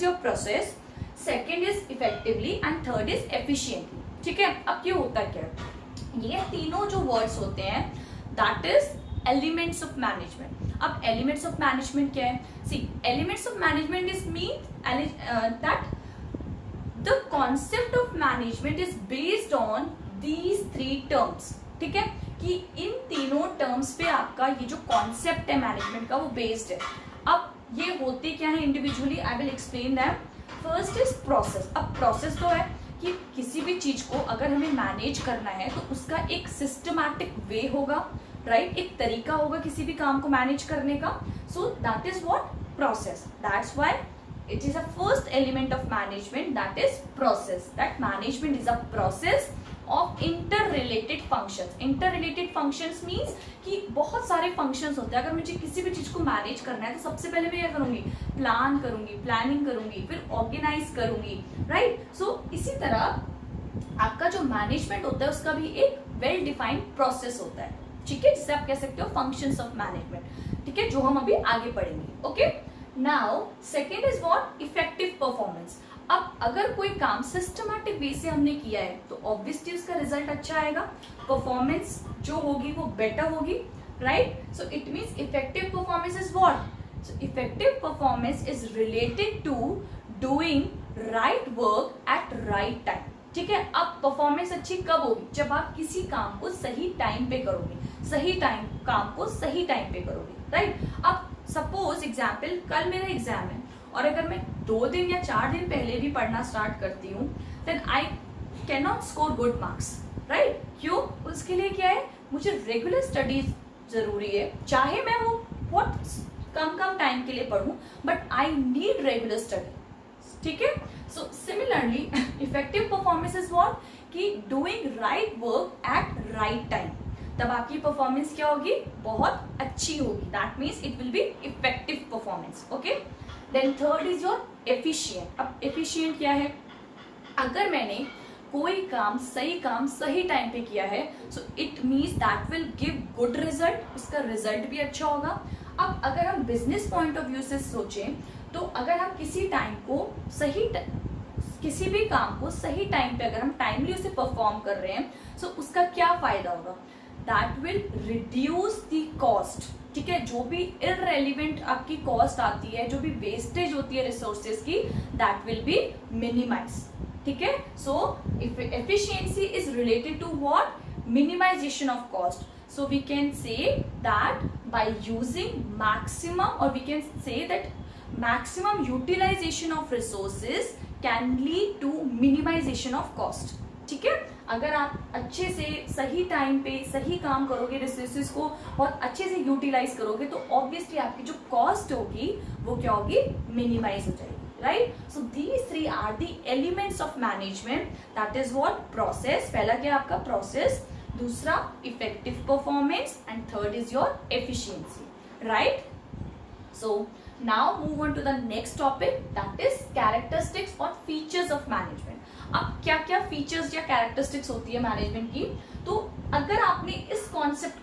Your process, second is effectively and third is efficiently. ठीक है, अब ये होता क्या है, ये तीनों जो वर्ड्स होते हैं that is elements of management. अब एलिमेंट्स ऑफ मैनेजमेंट क्या है? See, elements of management is mean that the concept of management is based on these three terms. ठीक है, कि इन तीनों टर्म्स पे आपका ये जो कॉन्सेप्ट है मैनेजमेंट का वो बेस्ड है। अब ये होते क्या है individually, I will explain that. First is process. अब प्रोसेस तो है कि किसी भी चीज को अगर हमें मैनेज करना है तो उसका एक सिस्टमैटिक वे होगा, राइट? एक तरीका होगा किसी भी काम को मैनेज करने का। So that is what process. That's why it is a first element of management, that is process. That management is a process of interrelated functions. Interrelated functions means कि बहुत सारे functions होते हैं। अगर मुझे किसी भी चीज को मैनेज करना है तो सबसे पहले मैं क्या करूंगी? प्लान करूंगी, प्लानिंग करूंगी, फिर ऑर्गेनाइज करूंगी, राइट? सो इसी तरह आपका जो मैनेजमेंट होता है उसका भी एक वेल डिफाइंड प्रोसेस होता है। ठीक है, जिसे आप कह सकते हो फंक्शंस ऑफ मैनेजमेंट। ठीक है, जो हम अभी आगे पढ़ेंगे। Okay, now second is what? Effective performance. अब अगर कोई काम सिस्टमैटिक वे से हमने किया है तो ऑब्वियसली उसका रिजल्ट अच्छा आएगा, परफॉर्मेंस जो होगी वो बेटर होगी, right? So it means effective performance is what? So effective performance is related to doing right work at right time. ठीक है, अब परफॉर्मेंस अच्छी कब होगी? जब आप किसी काम को सही टाइम पे करोगे, सही टाइम काम को सही टाइम पे करोगे, राइट? अब सपोज एग्जाम्पल, कल मेरा एग्जाम है और अगर मैं 2 दिन या 4 दिन पहले भी पढ़ना स्टार्ट करती हूँ then I can not score good marks, right? क्यों? उसके लिए क्या है, मुझे रेगुलर स्टडीज जरूरी है, चाहे मैं वो बहुत कम टाइम के लिए पढ़ूं, but I need regular study. ठीक है, so similarly effective performance is what? कि doing right work at right time. तब आपकी परफॉर्मेंस क्या होगी? बहुत अच्छी होगी। That means it will be effective performance. Okay, then third is your efficient. अब एफिशिएंट क्या है? अगर मैंने कोई काम सही टाइम पे किया है सो it means that will give good result, उसका रिजल्ट भी अच्छा होगा। अब अगर हम बिजनेस पॉइंट ऑफ व्यू से सोचें तो अगर हम किसी भी काम को सही टाइम पे अगर हम टाइमली उसे परफॉर्म कर रहे हैं सो उसका क्या फायदा होगा? That will reduce the cost. ठीक है, जो भी इररेलेवेंट आपकी कॉस्ट आती है, जो भी वेस्टेज होती है रिसोर्सेज की, दैट विल बी मिनिमाइज। ठीक है, so efficiency is related to what? Minimisation of cost. So we can say that by using maximum, or we can say that maximum utilization of resources can lead to minimization of cost. ठीक है, अगर आप अच्छे से सही time पे सही काम करोगे, रिसोर्सेज को बहुत अच्छे से यूटिलाइज करोगे तो ऑब्वियसली आपकी जो कॉस्ट होगी वो क्या होगी? मिनिमाइज हो जाएगी, right? So these three are the elements of management, that is what? Process. पहला क्या आपका? प्रोसेस, दूसरा effective performance and third is your efficiency, right? So now move on to the next topic, that is characteristics और features of management. अब क्या क्या features या characteristics होती है मैनेजमेंट की? तो अगर आपने इस कॉन्सेप्ट को